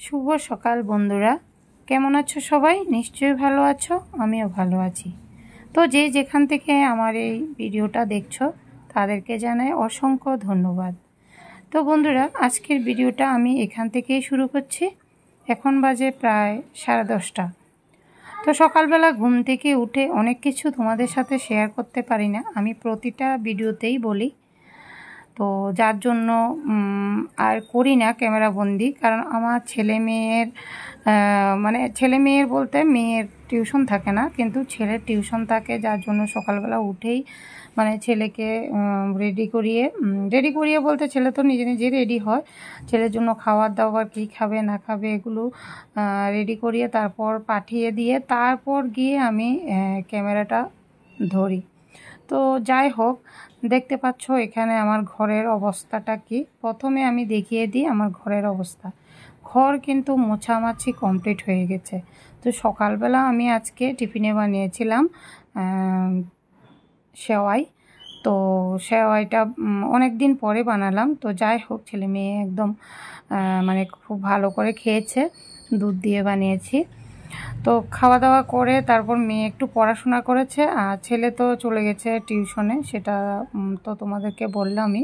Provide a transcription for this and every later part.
শুভ সকাল বন্ধুরা, কেমন আছো সবাই? নিশ্চয়ই ভালো আছো, আমিও ভালো আছি। তো যে যেখান থেকে আমার এই ভিডিওটা দেখছো তাদেরকে জানাই অসংখ্য ধন্যবাদ। তো বন্ধুরা, আজকের ভিডিওটা আমি এখান থেকেই শুরু করছি। এখন বাজে প্রায় 10:30। তো সকালবেলা ঘুম থেকে উঠে অনেক কিছু তোমাদের সাথে শেয়ার করতে পারি না, আমি প্রতিটা ভিডিওতেই বলি। তো যার জন্য আর করি না ক্যামেরা বন্দি, কারণ আমার ছেলে মেয়ের মানে ছেলে মেয়ের বলতে মেয়ের টিউশন থাকে না, কিন্তু ছেলের টিউশন থাকে, যার জন্য সকালবেলা উঠেই মানে ছেলেকে রেডি করিয়ে বলতে ছেলে তো নিজে নিজে রেডি হয়। ছেলের জন্য খাবার দাবার কী খাবে না খাবে এগুলো রেডি করিয়ে তারপর পাঠিয়ে দিয়ে তারপর গিয়ে আমি ক্যামেরাটা ধরি। তো যাই হোক, দেখতে পাচ্ছ এখানে আমার ঘরের অবস্থাটা কি। প্রথমে আমি দেখিয়ে দিই আমার ঘরের অবস্থা। ঘর কিন্তু মোছামাছি কমপ্লিট হয়ে গেছে। তো সকালবেলা আমি আজকে টিফিনে বানিয়েছিলাম সেওয়াই। তো সেওয়াইটা অনেক দিন পরে বানালাম। তো যাই হোক, ছেলে মেয়ে একদম মানে খুব ভালো করে খেয়েছে, দুধ দিয়ে বানিয়েছি। তো খাওয়া দাওয়া করে তারপর মেয়ে একটু পড়াশোনা করেছে, আর ছেলে তো চলে গেছে টিউশনে, সেটা তো তোমাদেরকে বললামই।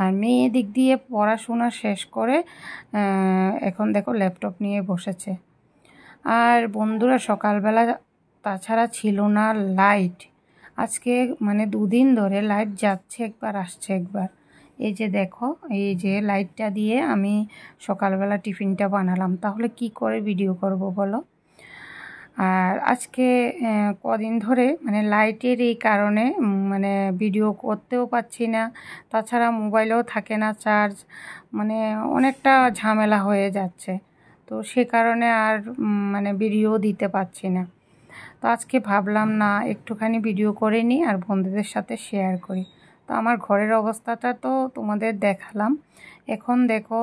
আর মেয়ে দিক দিয়ে পড়াশোনা শেষ করে এখন দেখো ল্যাপটপ নিয়ে বসেছে। আর বন্ধুরা, সকালবেলা তাছাড়া ছিল না লাইট। আজকে মানে 2 দিন ধরে লাইট যাচ্ছে একবার আসছে একবার। এই যে দেখো, এই যে লাইটটা দিয়ে আমি সকালবেলা টিফিনটা বানালাম, তাহলে কি করে ভিডিও করব বলো। আর আজকে কদিন ধরে মানে লাইটের এই কারণে মানে ভিডিও করতেও পাচ্ছি না, তাছাড়া মোবাইলেও থাকে না চার্জ, মানে অনেকটা ঝামেলা হয়ে যাচ্ছে। তো সে কারণে আর মানে ভিডিও দিতে পারছি না। তো আজকে ভাবলাম না একটুখানি ভিডিও করে নিই আর বন্ধুদের সাথে শেয়ার করি। তো আমার ঘরের অবস্থাটা তো তোমাদের দেখালাম। এখন দেখো,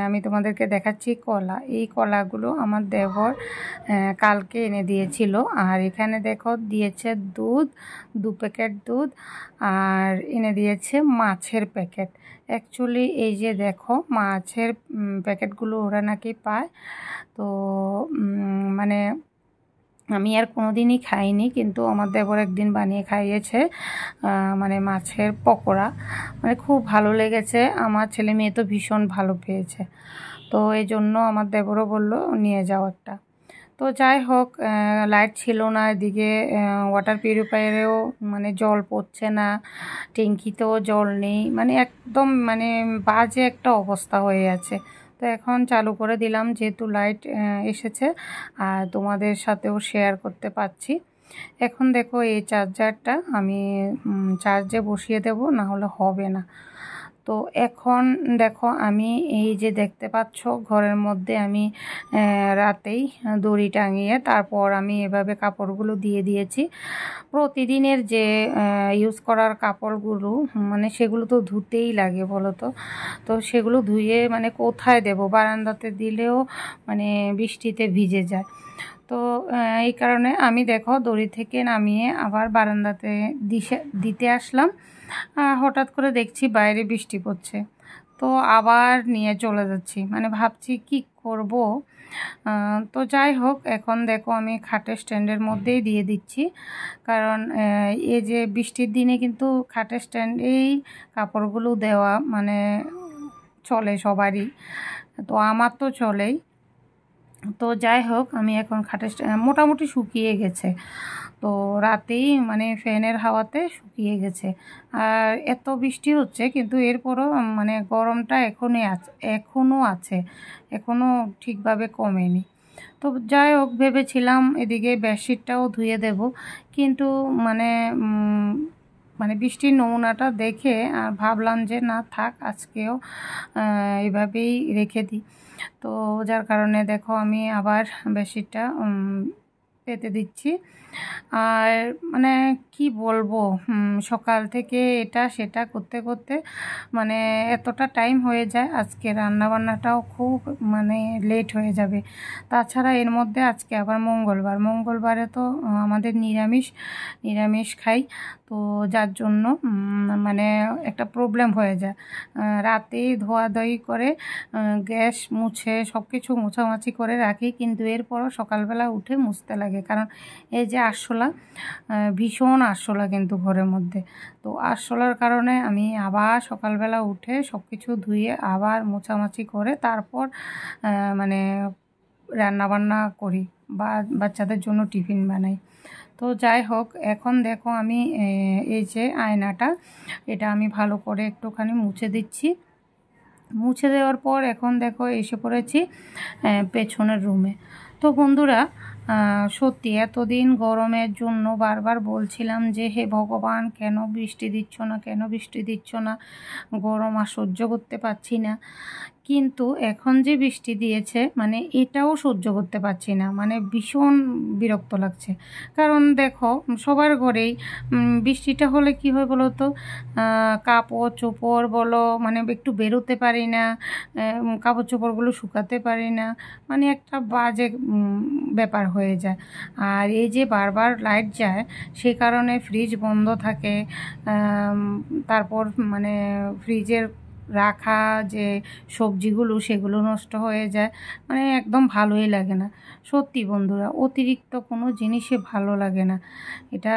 আমি তোমাদেরকে দেখাচ্ছি কলা। এই কলাগুলো আমার দেবর কালকে এনে দিয়েছিল। আর এখানে দেখো দিয়েছে দুধ, 2 প্যাকেট দুধ, আর এনে দিয়েছে মাছের প্যাকেট। অ্যাকচুয়ালি এই যে দেখো মাছের প্যাকেটগুলো ওরা নাকি পায়। তো মানে আমি আর কোনো দিনই খাইনি, কিন্তু আমার দেবর একদিন বানিয়ে খাইয়েছে মানে মাছের পকোড়া, মানে খুব ভালো লেগেছে। আমার ছেলে মেয়ে তো ভীষণ ভালো পেয়েছে। তো এই জন্য আমার দেবরও বলল নিয়ে যাও একটা। তো যাই হোক, লাইট ছিল না, এদিকে ওয়াটার পিউরিফায়ারেও মানে জল পড়ছে না, ট্যাঙ্কিতেও জল নেই, মানে একদম মানে বাজে একটা অবস্থা হয়ে আছে। তো এখন চালু করে দিলাম যেহেতু লাইট এসেছে, আর তোমাদের সাথেও শেয়ার করতে পারছি। এখন দেখো এই চার্জারটা আমি চার্জে বসিয়ে দেব, না হলে হবে না। তো এখন দেখো আমি এই যে দেখতে পাচ্ছ ঘরের মধ্যে আমি রাতেই দড়ি টাঙিয়ে তারপর আমি এভাবে কাপড়গুলো দিয়ে দিয়েছি। প্রতিদিনের যে ইউজ করার কাপড়গুলো মানে সেগুলো তো ধুতেই লাগে বলো তো। তো সেগুলো ধুয়ে মানে কোথায় দেব, বারান্দাতে দিলেও মানে বৃষ্টিতে ভিজে যায়। তো এই কারণে আমি দেখো দড়ি থেকে নামিয়ে আবার বারান্দাতে দিতে আসলাম। হঠাৎ করে দেখছি বাইরে বৃষ্টি পড়ছে। তো আবার নিয়ে চলে যাচ্ছি, মানে ভাবছি কি করব। তো যাই হোক, এখন দেখো আমি খাটের স্ট্যান্ডের মধ্যেই দিয়ে দিচ্ছি, কারণ এই যে বৃষ্টির দিনে কিন্তু খাটের স্ট্যান্ডেই কাপড়গুলো দেওয়া মানে চলে সবারই, তো আমার তো চলেই। তো যাই হোক, আমি এখন খাটের মোটামুটি শুকিয়ে গেছে। তো রাতেই মানে ফ্যানের হাওয়াতে শুকিয়ে গেছে। আর এত বৃষ্টি হচ্ছে কিন্তু এরপরও মানে গরমটা এখনও আছে, এখনও ঠিকভাবে কমেনি। তো যাই হোক, ভেবেছিলাম এদিকে বেডশিটটাও ধুয়ে দেব, কিন্তু মানে মানে বৃষ্টির নমুনাটা দেখে আর ভাবলাম যে না থাক, আজকেও এইভাবেই রেখে দিই। তো যার কারণে দেখো আমি আবার বেডশিটটা পেতে দিচ্ছি। আর মানে কি বলবো, সকাল থেকে এটা সেটা করতে করতে মানে এতটা টাইম হয়ে যায়, আজকে রান্নাবান্নাটাও খুব মানে লেট হয়ে যাবে। তাছাড়া এর মধ্যে আজকে আবার মঙ্গলবারে তো আমাদের নিরামিষ খাই, তো যার জন্য মানে একটা প্রবলেম হয়ে যায়। রাতেই ধোয়াধুয়ি করে গ্যাস মুছে সব কিছু মোছামাছি করে রাখি, কিন্তু এরপরও সকালবেলা উঠে মুছতে লাগে, কারণ এই যে আরশোলা, ভীষণ আরশোলা কিন্তু ঘরের মধ্যে। তো আরশোলার কারণে আমি আবার সকালবেলা উঠে সব কিছু ধুয়ে আবার মোছামাছি করে তারপর মানে রান্নাবান্না করি বা বাচ্চাদের জন্য টিফিন বানাই। তো যাই হোক, এখন দেখো আমি এই যে আয়নাটা, এটা আমি ভালো করে একটুখানি মুছে দিচ্ছি। মুছে দেওয়ার পর এখন দেখো এসে পড়েছি পেছনের রুমে। তো বন্ধুরা, সত্যি এতদিন গরমের জন্য বারবার বলছিলাম যে হে ভগবান, কেন বৃষ্টি দিচ্ছ না, গরম আর সহ্য করতে পারছি না। কিন্তু এখন যে বৃষ্টি দিয়েছে মানে এটাও সহ্য করতে পারছি না, মানে ভীষণ বিরক্ত লাগছে। কারণ দেখো সবার ঘরেই বৃষ্টিটা হলে কি হয় বলো তো, কাপড় চোপড় বলো মানে একটু বেরোতে পারি না, কাপড় চোপড়গুলো শুকাতে পারি না, মানে একটা বাজে ব্যাপার হয়ে যায়। আর এই যে বারবার লাইট যায় সে কারণে ফ্রিজ বন্ধ থাকে, তারপর মানে ফ্রিজের রাখা যে সবজিগুলো সেগুলো নষ্ট হয়ে যায়, মানে একদম ভালোই লাগে না। সত্যি বন্ধুরা, অতিরিক্ত কোনো জিনিসই ভালো লাগে না, এটা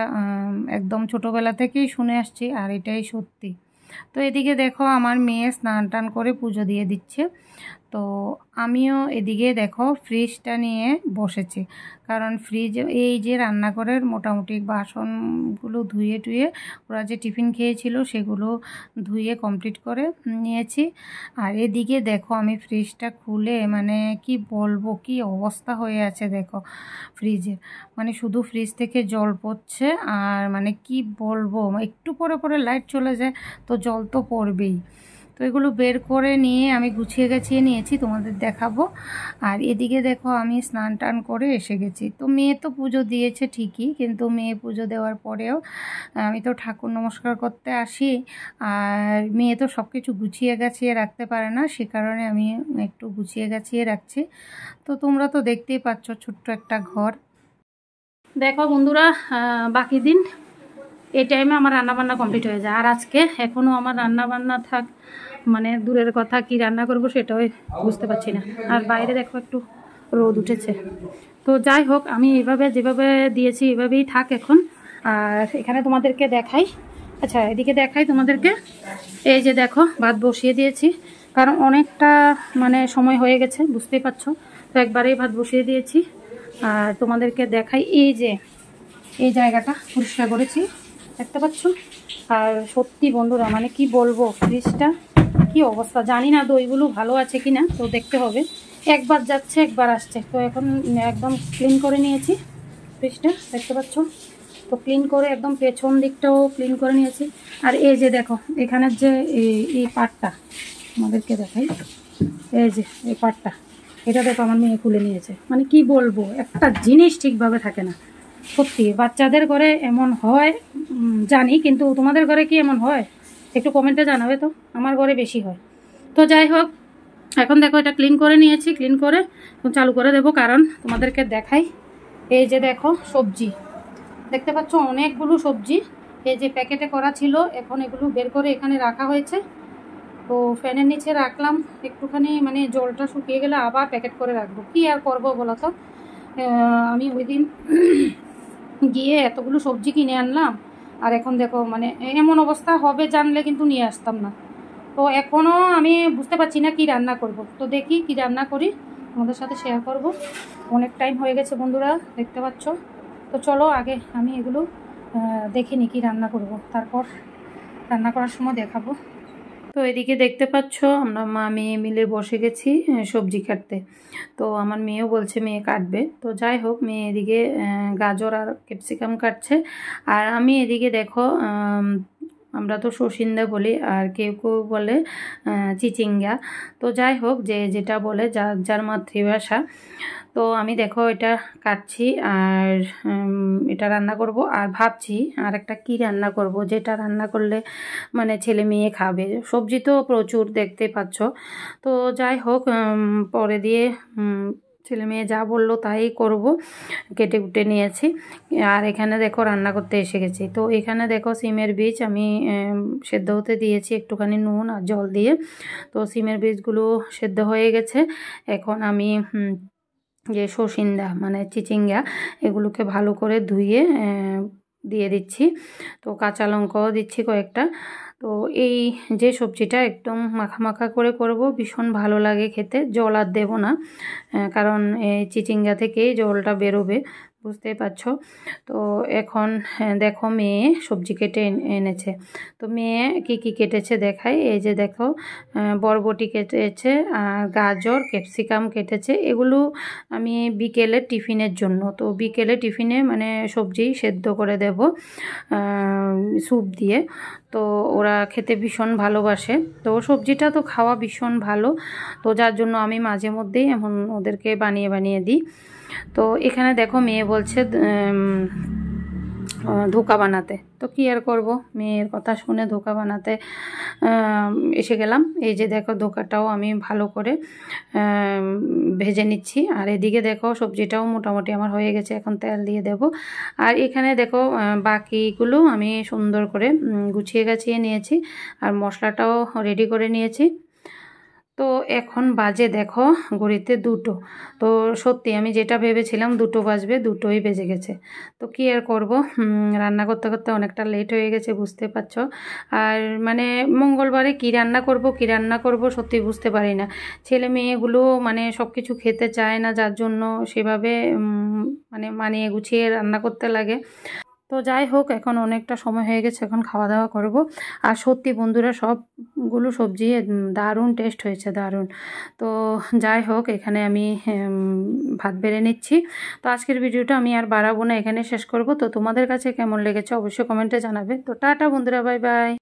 একদম ছোটোবেলা থেকেই শুনে আসছি, আর এটাই সত্যি। তো এদিকে দেখো আমার মেয়ে স্নান টান করে পুজো দিয়ে দিচ্ছে, তো আমিও এদিকে দেখো ফ্রিজটা নিয়ে বসেছি, কারণ ফ্রিজ এই যে রান্নাঘরের মোটামুটি বাসনগুলো ধুয়ে টুয়ে ওরা যে টিফিন খেয়েছিল সেগুলো ধুয়ে কমপ্লিট করে নিয়েছি। আর এদিকে দেখো আমি ফ্রিজটা খুলে মানে কি বলবো, কি অবস্থা হয়ে আছে দেখো ফ্রিজে, মানে শুধু ফ্রিজ থেকে জল পড়ছে, আর মানে কি বলবো, একটু পরে পরে লাইট চলে যায় তো জল তো পড়বেই। তো এগুলো বের করে নিয়ে আমি গুছিয়ে গাছিয়ে নিয়েছি, তোমাদের দেখাবো। আর এদিকে দেখো আমি স্নান টান করে এসে গেছি। তো মেয়ে তো পুজো দিয়েছে ঠিকই, কিন্তু মেয়ে পুজো দেওয়ার পরেও আমি তো ঠাকুর নমস্কার করতে আসি, আর মেয়ে তো সব কিছু গুছিয়ে গাছিয়ে রাখতে পারে না, সে কারণে আমি একটু গুছিয়ে গাছিয়ে রাখছি। তো তোমরা তো দেখতেই পাচ্ছ ছোট্ট একটা ঘর। দেখো বন্ধুরা, বাকি দিন এই টাইমে আমার রান্নাবান্না কমপ্লিট হয়ে যায়, আর আজকে এখনও আমার রান্নাবান্না থাক মানে দূরের কথা, কি রান্না করব সেটাও বুঝতে পারছি না। আর বাইরে দেখো একটু রোদ উঠেছে। তো যাই হোক, আমি এইভাবে যেভাবে দিয়েছি এভাবেই থাক এখন। আর এখানে তোমাদেরকে দেখাই, আচ্ছা এদিকে দেখাই তোমাদেরকে, এই যে দেখো ভাত বসিয়ে দিয়েছি, কারণ অনেকটা মানে সময় হয়ে গেছে বুঝতেই পারছো, তো একবারেই ভাত বসিয়ে দিয়েছি। আর তোমাদেরকে দেখাই, এই যে এই জায়গাটা পরিষ্কার করেছি, দেখতে পাচ্ছ। আর সত্যি বন্ধুরা মানে কি বলবো, ফ্রিজটা কি অবস্থা, জানি না দইগুলো ভালো আছে কি না, তো দেখতে হবে। একবার যাচ্ছে একবার আসছে, তো এখন একদম ক্লিন করে নিয়েছি ফ্রিজটা, দেখতে পাচ্ছ। তো ক্লিন করে একদম পেছন দিকটাও ক্লিন করে নিয়েছি। আর এই যে দেখো এখানের যে এই পার্টটা আমাদেরকে দেখাই, এই যে এই পার্টটা, এটা দেখো আমার মেয়ে খুলে নিয়েছে। মানে কি বলবো, একটা জিনিস ঠিকভাবে থাকে না সত্যি। বাচ্চাদের ঘরে এমন হয় জানি, কিন্তু তোমাদের ঘরে কি এমন হয় একটু কমেন্টে জানাবে তো, আমার ঘরে বেশি হয়। তো যাই হোক, এখন দেখো এটা ক্লিন করে নিয়েছি, ক্লিন করে চালু করে দেবো, কারণ তোমাদেরকে দেখাই। এই যে দেখো সবজি দেখতে পাচ্ছ, অনেকগুলো সবজি এই যে প্যাকেটে করা ছিল, এখন এগুলো বের করে এখানে রাখা হয়েছে। তো ফ্যানের নিচে রাখলাম একটুখানি, মানে জলটা শুকিয়ে গেলে আবার প্যাকেট করে রাখবো, কি আর করবো বলো তো। আমি ওই দিন গিয়ে এতগুলো সবজি কিনে আনলাম, আর এখন দেখো মানে এমন অবস্থা হবে জানলে কিন্তু নিয়ে আসতাম না। তো এখনও আমি বুঝতে পারছি না কি রান্না করব, তো দেখি কি রান্না করি তোমাদের সাথে শেয়ার করব। অনেক টাইম হয়ে গেছে বন্ধুরা, দেখতে পাচ্ছ। তো চলো আগে আমি এগুলো দেখে নিই কি রান্না করব, তারপর রান্না করার সময় দেখাবো। তো এদিকে দেখতে পাচ্ছ আমরা মা মেয়ে মিলে বসে গেছি সবজি কাটতে। তো আমার মেয়েও বলছে মেয়ে কাটবে, তো যাই হোক মেয়ে এদিকে গাজর আর ক্যাপসিকাম কাটছে, আর আমি এদিকে দেখো আমরা তো সর্ষিন্দা বলি, আর কেউ কেউ বলে চিচিঙ্গা। তো যাই হোক, যে যেটা বলে যার যার মাতৃভাষা। তো আমি দেখো এটা কাটছি আর এটা রান্না করব। আর ভাবছি আর একটা কী রান্না করব, যেটা রান্না করলে মানে ছেলে মেয়ে খাবে। সবজি তো প্রচুর দেখতে পাচ্ছ। তো যাই হোক, পরে দিয়ে ছেলে মেয়ে যা বললো তাই করব। কেটে কুটে নিয়েছি। আর এখানে দেখো রান্না করতে এসে গেছি। তো এখানে দেখো সিমের বীজ আমি সেদ্ধ হতে দিয়েছি একটুখানি নুন আর জল দিয়ে। তো সিমের বীজগুলো সেদ্ধ হয়ে গেছে। এখন আমি যে সর্ষিন্দা মানে চিচিঙ্গা, এগুলোকে ভালো করে ধুয়ে দিয়ে দিচ্ছি। তো কাঁচা লঙ্কাও দিচ্ছি কয়েকটা। তো এই যে সবজিটা একদম মাখা মাখা করে করব, ভীষণ ভালো লাগে খেতে। জল আর দেবো না, কারণ এই চিচিঙ্গা থেকেই জলটা বেরোবে, বুঝতেই পারছো। তো এখন দেখো মেয়ে সবজি কেটে এনেছে। তো মেয়ে কি কি কেটেছে দেখাই। এই যে দেখো, বরবটি কেটেছে আর গাজর ক্যাপসিকাম কেটেছে। এগুলো আমি বিকেলে টিফিনের জন্য, তো বিকেলে টিফিনে মানে সবজি সেদ্ধ করে দেব স্যুপ দিয়ে। তো ওরা খেতে ভীষণ ভালোবাসে। তো সবজিটা তো খাওয়া ভীষণ ভালো, তো যার জন্য আমি মাঝে মধ্যেই এমন ওদেরকে বানিয়ে বানিয়ে দিই। তো এখানে দেখো মেয়ে বলছে ধোকা বানাতে। তো কি আর করব, মেয়ের কথা শুনে ধোকা বানাতে এসে গেলাম। এই যে দেখো ধোকাটাও আমি ভালো করে ভেজে নিচ্ছি। আর এদিকে দেখো সবজিটাও মোটামুটি আমার হয়ে গেছে, এখন তেল দিয়ে দেব। আর এখানে দেখো বাকিগুলো আমি সুন্দর করে গুছিয়ে গাছিয়ে নিয়েছি আর মশলাটাও রেডি করে নিয়েছি। তো এখন বাজে দেখো ঘড়িতে 2টো। তো সত্যি আমি যেটা ভেবেছিলাম 2টো বাজবে, 2টোই বেজে গেছে। তো কি আর করব, রান্না করতে করতে অনেকটা লেট হয়ে গেছে, বুঝতে পারছো। আর মানে মঙ্গলবারে কি রান্না করব সত্যি বুঝতে পারি না। ছেলে মেয়েগুলো মানে সব কিছু খেতে চায় না, যার জন্য সেভাবে মানে মানিয়ে গুছিয়ে রান্না করতে লাগে। তো যাই হোক, এখন অনেকটা সময় হয়ে গেছে, এখন খাওয়া দাওয়া করব। আর সত্যি বন্ধুরা সবগুলো সবজি দারুণ টেস্ট হয়েছে, দারুণ। তো যাই হোক, এখানে আমি ভাত বেড়ে নিচ্ছি। তো আজকের ভিডিওটা আমি আর বাড়াবো না, এখানে শেষ করব। তো তোমাদের কাছে কেমন লেগেছে অবশ্যই কমেন্টে জানাবে। তো টাটা বন্ধুরা, বাই বাই।